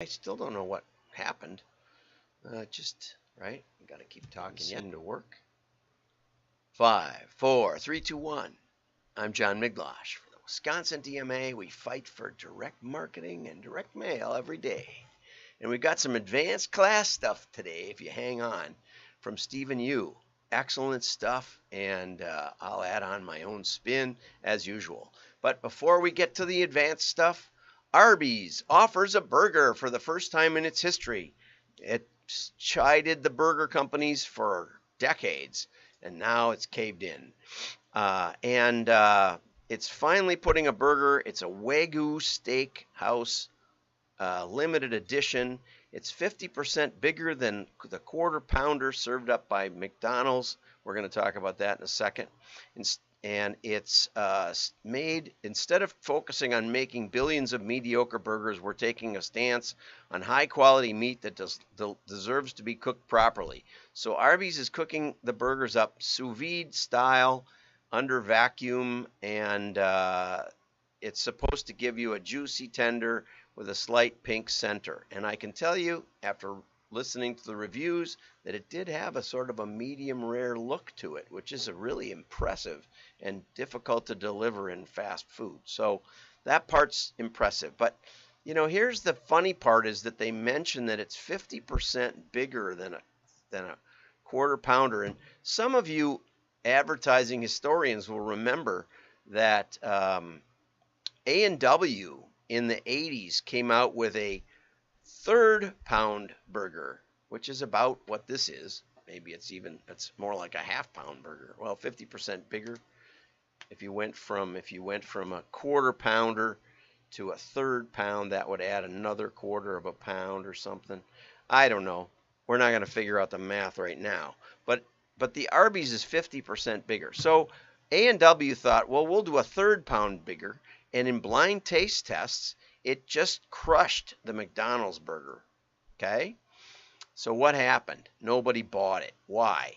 I still don't know what happened. Just, right? You got to keep talking. Seem to work. 5, 4, 3, 2, 1. I'm John Miglosh. For the Wisconsin DMA, we fight for direct marketing and direct mail every day. And we've got some advanced class stuff today, if you hang on, from Stephen Yu. Excellent stuff, and I'll add on my own spin as usual. But before we get to the advanced stuff, Arby's offers a burger for the first time in its history. It chided the burger companies for decades, and now it's caved in. And it's finally putting a burger. It's a Wagyu steakhouse limited edition. It's 50% bigger than the quarter pounder served up by McDonald's. We're going to talk about that in a second. And it's made, instead of focusing on making billions of mediocre burgers, we're taking a stance on high quality meat that deserves to be cooked properly. So Arby's is cooking the burgers up sous vide style under vacuum, and it's supposed to give you a juicy tender with a slight pink center. And I can tell you, after listening to the reviews, that it did have a sort of a medium rare look to it, which is a really impressive and difficult to deliver in fast food. So that part's impressive. But you know, here's the funny part, is that they mention that it's 50% bigger than a quarter pounder. And some of you advertising historians will remember that A&W in the 80s came out with a third pound burger, which is about what this is. Maybe it's more like a half pound burger. Well, 50% bigger. If you went from a quarter pounder to a third pound, that would add another quarter of a pound or something. I don't know. We're not going to figure out the math right now. But the Arby's is 50% bigger. So A&W thought, well, we'll do a third pound bigger. And in blind taste tests, it just crushed the McDonald's burger. Okay? So what happened? Nobody bought it. Why?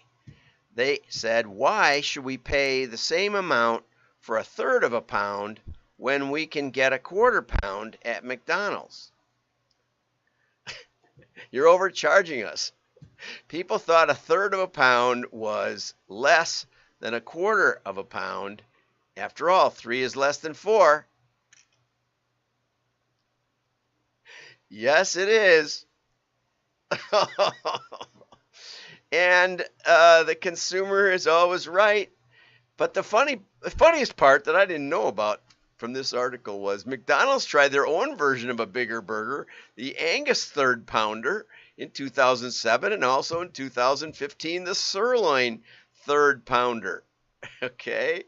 They said, why should we pay the same amount for a third of a pound when we can get a quarter pound at McDonald's? You're overcharging us. People thought a third of a pound was less than a quarter of a pound. After all, 3 is less than 4. Yes, it is. And the consumer is always right. But the funniest part that I didn't know about from this article was McDonald's tried their own version of a bigger burger, the Angus third pounder, in 2007, and also in 2015, the sirloin third pounder. Okay?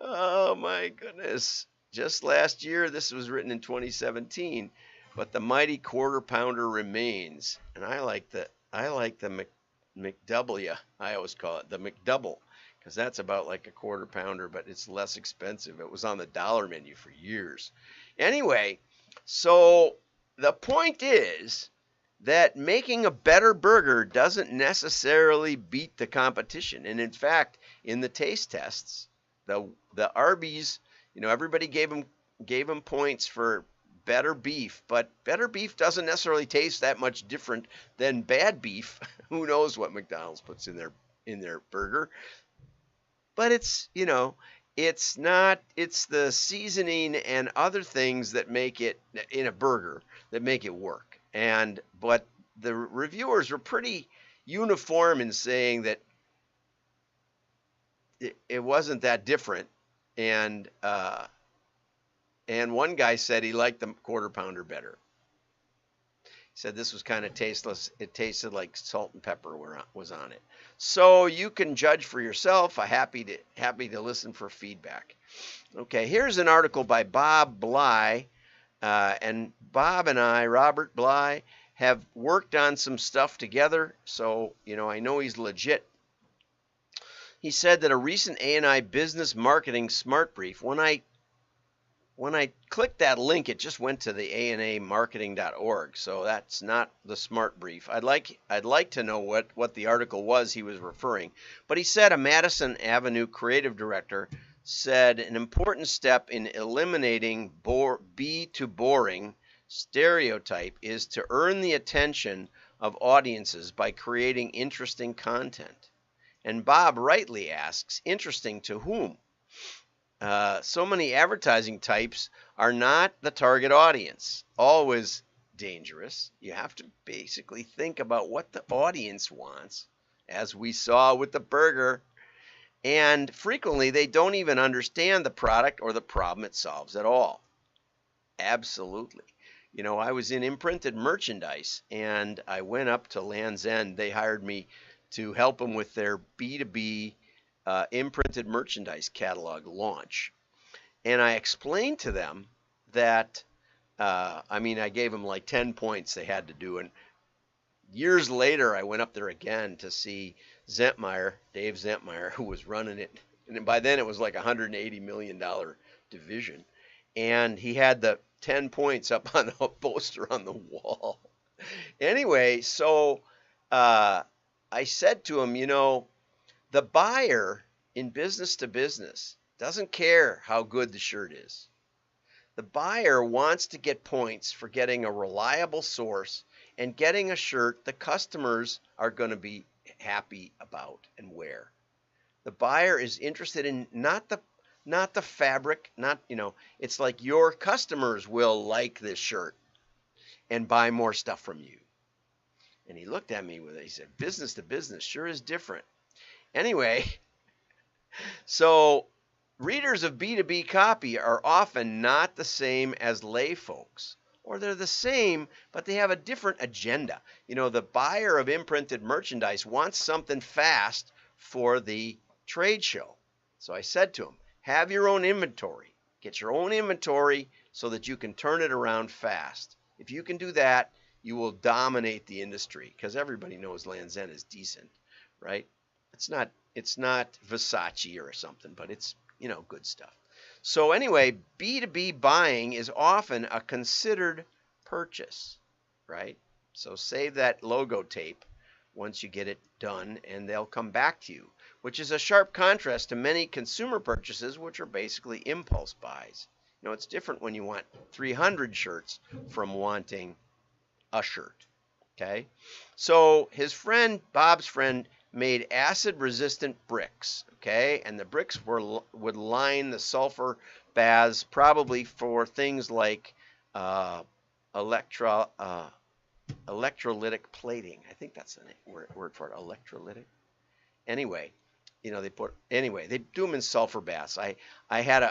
Oh my goodness. Just last year, this was written in 2017, but the mighty quarter pounder remains. And I like the McW. I always call it the McDouble, because that's about like a quarter pounder, but it's less expensive. It was on the dollar menu for years. Anyway, so the point is that making a better burger doesn't necessarily beat the competition. And in fact, in the taste tests, the Arby's, everybody gave them points for better beef, but better beef doesn't necessarily taste that much different than bad beef. Who knows what McDonald's puts in their burger? But it's the seasoning and other things that make it in a burger that make it work. But the reviewers were pretty uniform in saying that it wasn't that different, and one guy said he liked the quarter pounder better. He said this was kind of tasteless. It tasted like salt and pepper was on it. So you can judge for yourself. I'm happy to listen for feedback. Okay, here's an article by Bob Bly, and Bob and I, Robert Bly, have worked on some stuff together. So I know he's legit. He said that a recent A&I business marketing smart brief, when I clicked that link, it just went to the anamarketing.org. So that's not the smart brief. I'd like to know what the article was he was referring. But he said a Madison Avenue creative director said an important step in eliminating B to boring Stereotype is to earn the attention of audiences by creating interesting content. And Bob rightly asks, interesting to whom? So many advertising types are not the target audience. Always dangerous. You have to basically think about what the audience wants, as we saw with the burger. And frequently, they don't even understand the product or the problem it solves at all. Absolutely. You know, I was in imprinted merchandise, and I went up to Land's End. They hired me to help them with their B2B imprinted merchandise catalog launch. And I explained to them that, I gave them like 10 points they had to do. And years later, I went up there again to see Zentmeyer, Dave Zentmeyer, who was running it. And by then, it was like a $180 million division. And he had the 10 points up on a poster on the wall. Anyway, so I said to him, you know, the buyer in business to business doesn't care how good the shirt is. The buyer wants to get points for getting a reliable source and getting a shirt the customers are going to be happy about and wear. The buyer is interested in not the fabric, it's like your customers will like this shirt and buy more stuff from you. And he looked at me he said, business to business sure is different. Anyway, so readers of B2B copy are often not the same as lay folks, or they're the same, but they have a different agenda. You know, the buyer of imprinted merchandise wants something fast for the trade show. So I said to him, have your own inventory. Get your own inventory so that you can turn it around fast. If you can do that, you will dominate the industry, because everybody knows Land's End is decent, right? It's not Versace or something, but it's, good stuff. So anyway, B2B buying is often a considered purchase, right? So save that logo tape once you get it done, and they'll come back to you, which is a sharp contrast to many consumer purchases, which are basically impulse buys. It's different when you want 300 shirts from wanting a shirt, okay? So Bob's friend, made acid-resistant bricks, okay? And the bricks would line the sulfur baths probably for things like electrolytic plating. I think that's the word for it, electrolytic. Anyway, they do them in sulfur baths. I had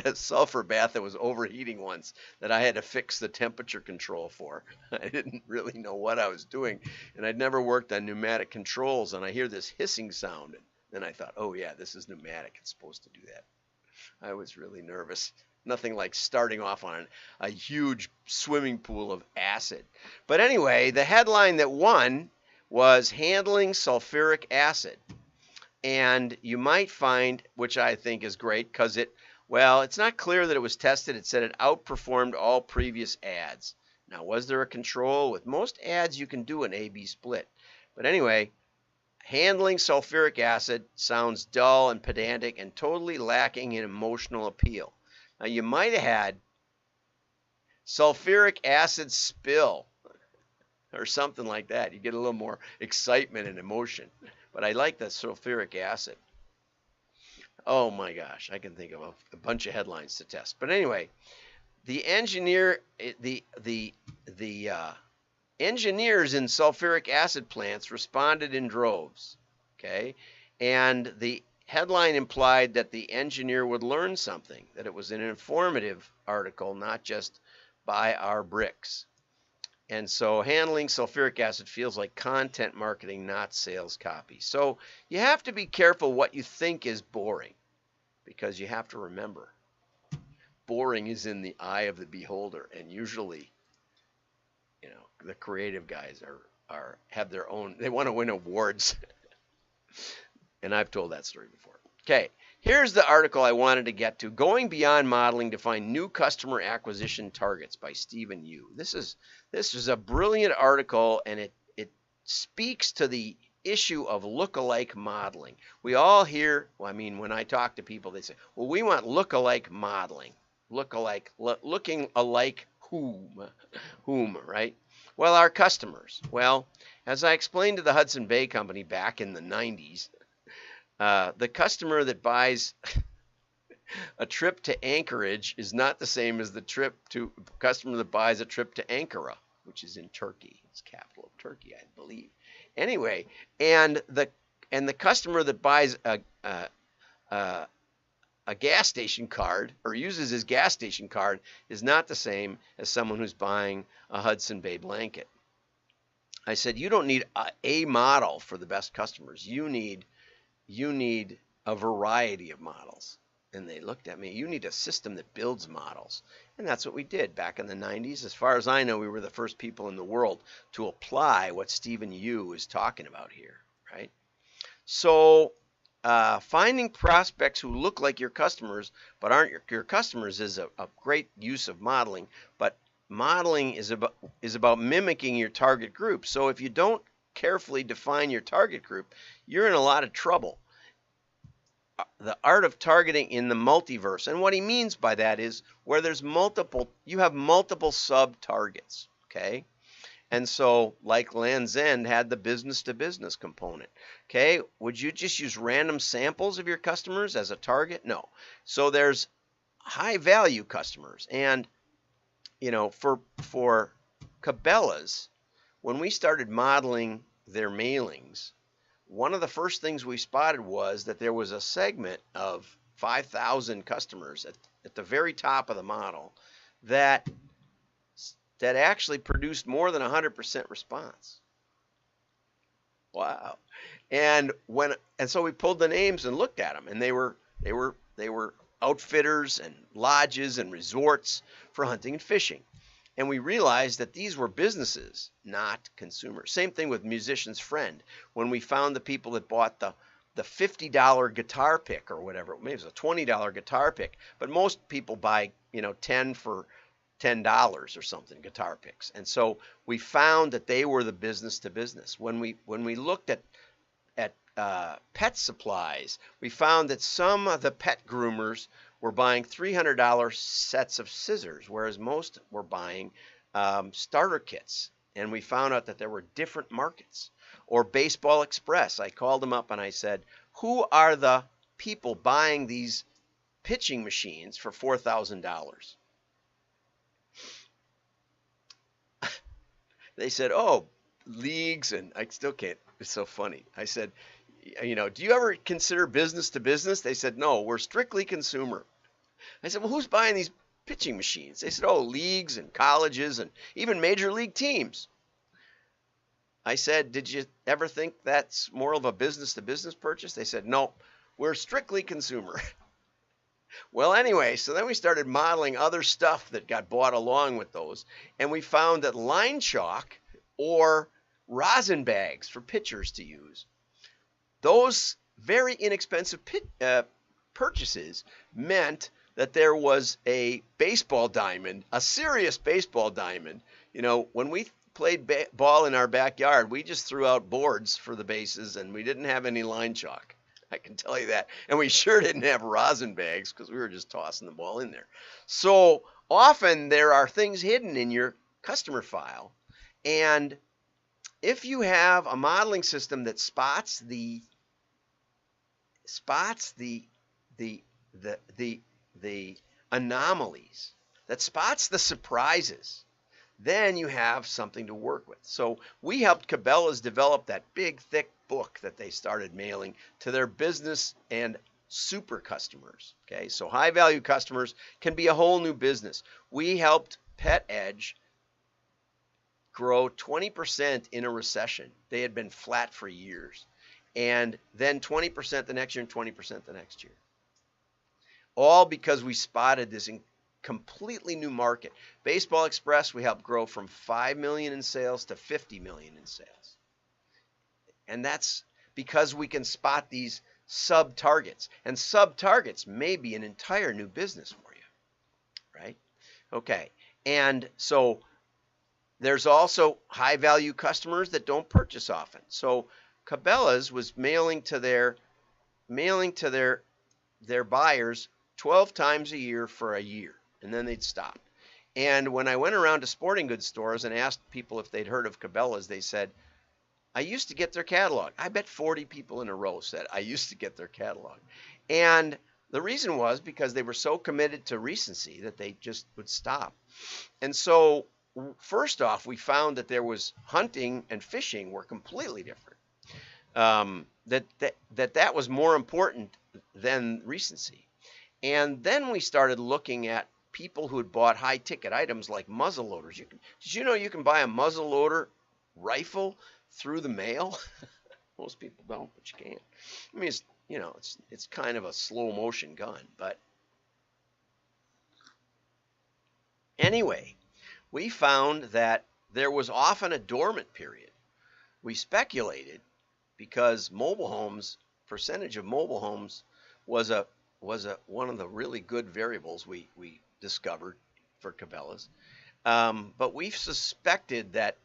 a sulfur bath that was overheating once that I had to fix the temperature control for. I didn't really know what I was doing, and I'd never worked on pneumatic controls, and I hear this hissing sound, and then I thought, oh yeah, this is pneumatic. It's supposed to do that. I was really nervous. Nothing like starting off on a huge swimming pool of acid. But anyway, the headline that won was Handling Sulfuric Acid. And you might find, which I think is great, because it's not clear that it was tested. It said it outperformed all previous ads. Now, was there a control? With most ads, you can do an A-B split. But anyway, handling sulfuric acid sounds dull and pedantic and totally lacking in emotional appeal. Now, you might have had sulfuric acid spill or something like that. You get a little more excitement and emotion. But I like the sulfuric acid. Oh my gosh, I can think of a bunch of headlines to test. But anyway, the engineers in sulfuric acid plants responded in droves. Okay, and the headline implied that the engineer would learn something, that it was an informative article, not just buy our bricks. And so handling sulfuric acid feels like content marketing, not sales copy. So you have to be careful what you think is boring, because you have to remember, boring is in the eye of the beholder. And usually, the creative guys have their own, they want to win awards. And I've told that story before. Okay, here's the article I wanted to get to, Going Beyond Modeling to Find New Customer Acquisition Targets by Stephen Yu. This is a brilliant article, and it speaks to the issue of look-alike modeling. We all hear, when I talk to people, they say, well, we want look-alike modeling. Looking alike Whom? Whom, right? Well, our customers. Well, as I explained to the Hudson Bay Company back in the 90s, the customer that buys a trip to Anchorage is not the same as the customer that buys a trip to Ankara, which is in Turkey. It's capital of Turkey, I believe. Anyway, and the customer that buys a gas station card or uses his gas station card is not the same as someone who's buying a Hudson Bay blanket. I said, you don't need a model for the best customers. You need a variety of models. And they looked at me, you need a system that builds models. And that's what we did back in the 90s. As far as I know, we were the first people in the world to apply what Stephen Yu is talking about here, right? So finding prospects who look like your customers but aren't your customers is a great use of modeling. But modeling is about mimicking your target group. So if you don't carefully define your target group, you're in a lot of trouble. The art of targeting in the multiverse, and what he means by that is where there's you have multiple sub-targets, okay? And so, like Land's End had the business-to-business component, okay? Would you just use random samples of your customers as a target? No. So there's high-value customers, and for Cabela's, when we started modeling their mailings, one of the first things we spotted was that there was a segment of 5,000 customers at the very top of the model that actually produced more than 100% response. Wow. And so we pulled the names and looked at them, and they were outfitters and lodges and resorts for hunting and fishing. And we realized that these were businesses, not consumers. Same thing with Musician's Friend. When we found the people that bought the $50 guitar pick or whatever, maybe it was a $20 guitar pick, but most people buy 10 for $10 or something guitar picks. And so we found that they were the business to business. When we looked at pet supplies, we found that some of the pet groomers were buying $300 sets of scissors, whereas most were buying starter kits. And we found out that there were different markets. Or Baseball Express, I called them up and I said, who are the people buying these pitching machines for $4,000? They said, oh, leagues, and I still can't, it's so funny. I said, do you ever consider business to business? They said, no, we're strictly consumer. I said, well, who's buying these pitching machines? They said, oh, leagues and colleges and even major league teams. I said, did you ever think that's more of a business-to-business purchase? They said, no, we're strictly consumer. Well, anyway, so then we started modeling other stuff that got bought along with those, and we found that line chalk or rosin bags for pitchers to use, those very inexpensive purchases meant that there was a baseball diamond, a serious baseball diamond. When we played ball in our backyard, we just threw out boards for the bases, and we didn't have any line chalk. I can tell you that. And we sure didn't have rosin bags because we were just tossing the ball in there. So often there are things hidden in your customer file. And if you have a modeling system that spots the anomalies, that spots the surprises, then you have something to work with. So we helped Cabela's develop that big, thick book that they started mailing to their business and super customers. Okay, so high value customers can be a whole new business. We helped Pet Edge grow 20% in a recession. They had been flat for years. And then 20% the next year and 20% the next year. All because we spotted this completely new market. Baseball Express, we helped grow from $5 million in sales to $50 million in sales. And that's because we can spot these sub-targets. And sub-targets may be an entire new business for you, right? Okay, and so there's also high-value customers that don't purchase often. So Cabela's was mailing to their buyers 12 times a year for a year, and then they'd stop. And when I went around to sporting goods stores and asked people if they'd heard of Cabela's, they said, I used to get their catalog. I bet 40 people in a row said, I used to get their catalog. And the reason was because they were so committed to recency that they just would stop. And so, first off, we found that there was hunting and fishing were completely different. That was more important than recency. And then we started looking at people who had bought high ticket items like muzzle loaders. Did you know you can buy a muzzle loader rifle through the mail? Most people don't, but you can. I mean, it's kind of a slow motion gun, but anyway, we found that there was often a dormant period. We speculated because mobile homes, percentage of mobile homes was one of the really good variables we discovered for Cabela's. But we've suspected that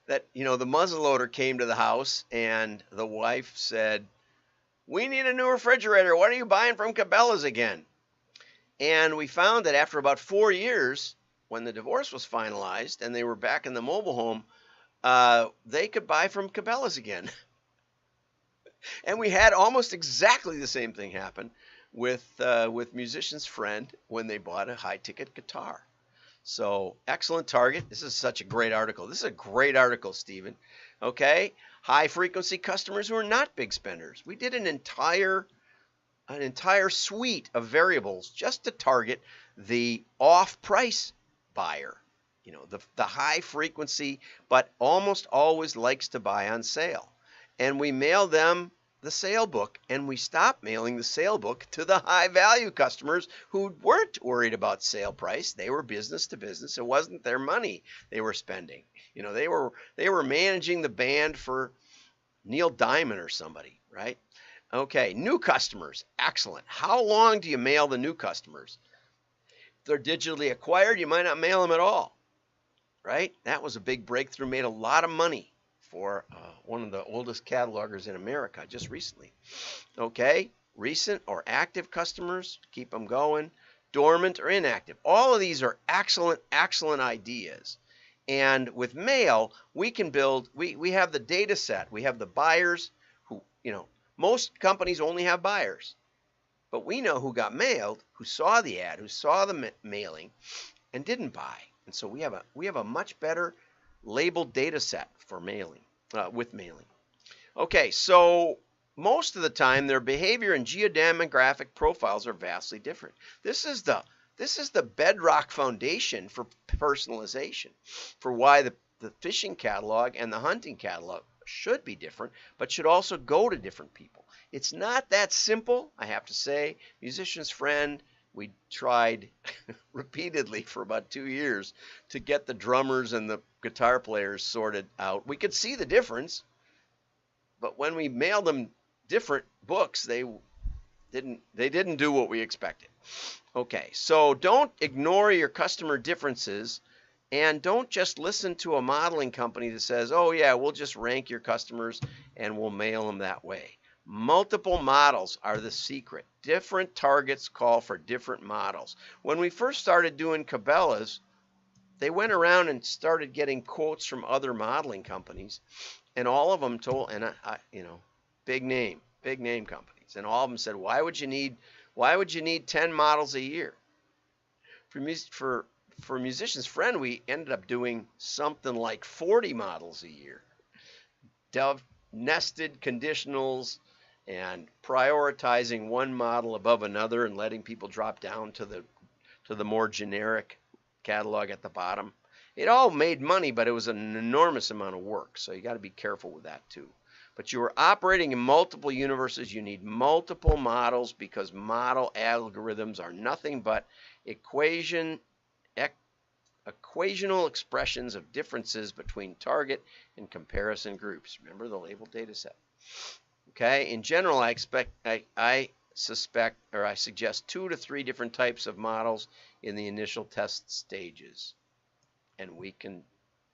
the muzzleloader came to the house and the wife said, "We need a new refrigerator. What are you buying from Cabela's again?" And we found that after about 4 years, when the divorce was finalized and they were back in the mobile home, they could buy from Cabela's again. And we had almost exactly the same thing happen with Musician's Friend when they bought a high-ticket guitar. So, excellent target. This is such a great article. This is a great article, Stephen. Okay? High-frequency customers who are not big spenders. We did an entire suite of variables just to target the off-price buyer. The high-frequency, but almost always likes to buy on sale. And we mail them the sale book, and we stopped mailing the sale book to the high value customers who weren't worried about sale price. They were business to business. It wasn't their money they were spending. They were managing the band for Neil Diamond or somebody, right? Okay, new customers. Excellent. How long do you mail the new customers? If they're digitally acquired, you might not mail them at all, right? That was a big breakthrough, made a lot of money for one of the oldest catalogers in America just recently. Okay, recent or active customers, keep them going. Dormant or inactive. All of these are excellent ideas. And with mail, we can build, we have the data set. We have the buyers who, most companies only have buyers. But we know who got mailed, who saw the ad, who saw the mailing, and didn't buy. And so we have a much better labeled data set for mailing, with mailing. Okay, so most of the time their behavior and geodemographic profiles are vastly different. This is the bedrock foundation for personalization, for why the fishing catalog and the hunting catalog should be different, but should also go to different people. It's not that simple, I have to say. Musician's Friend, we tried repeatedly for about 2 years to get the drummers and the guitar players sorted out. We could see the difference, but when we mailed them different books, they didn't do what we expected. Okay, so don't ignore your customer differences, and don't just listen to a modeling company that says, "Oh yeah, we'll just rank your customers and we'll mail them that way." Multiple models are the secret. Different targets call for different models. When we first started doing Cabela's, they went around and started getting quotes from other modeling companies, and all of them told, and big name companies, and all of them said, why would you need 10 models a year? For Musician's Friend, we ended up doing something like 40 models a year. Nested conditionals and prioritizing one model above another and letting people drop down to the more generic catalog at the bottom. It all made money, but it was an enormous amount of work, so you got to be careful with that too. But you are operating in multiple universes. You need multiple models because model algorithms are nothing but equational expressions of differences between target and comparison groups. Remember the labeled data set. Okay, in general, I suggest 2 to 3 different types of models in the initial test stages, and we can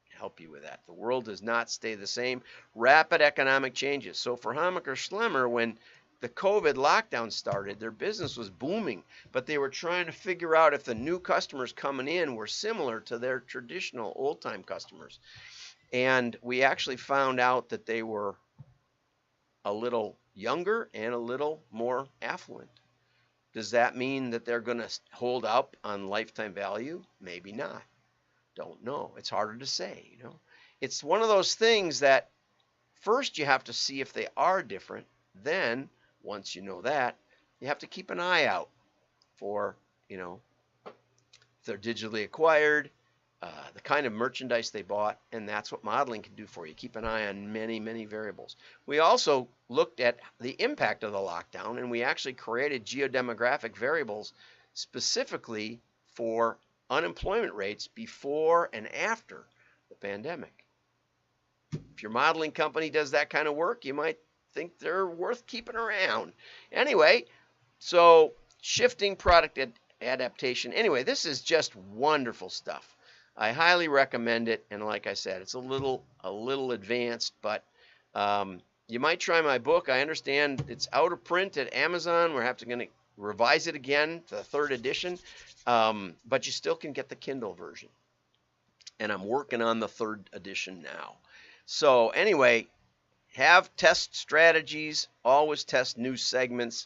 help you with that. The world does not stay the same. Rapid economic changes. So for Hammacher Schlemmer, when the COVID lockdown started, their business was booming, but they were trying to figure out if the new customers coming in were similar to their traditional old-time customers. And we actually found out that they were a little younger and a little more affluent. Does that mean that they're going to hold up on lifetime value? Maybe not. Don't know. It's harder to say, you know. It's one of those things that first you have to see if they are different. Then, once you know that, you have to keep an eye out for, you know, if they're digitally acquired, the kind of merchandise they bought, and that's what modeling can do for you. Keep an eye on many, many variables. We also looked at the impact of the lockdown, and we actually created geodemographic variables specifically for unemployment rates before and after the pandemic. If your modeling company does that kind of work, you might think they're worth keeping around. Anyway, so shifting product adaptation. Anyway, this is just wonderful stuff. I highly recommend it, and like I said, it's a little advanced, but you might try my book. I understand it's out of print at Amazon. We're going to revise it again to the 3rd edition, but you still can get the Kindle version. And I'm working on the 3rd edition now. So anyway, have test strategies, always test new segments,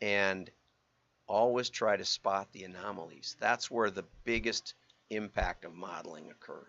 and always try to spot the anomalies. That's where the biggest impact of modeling occurs.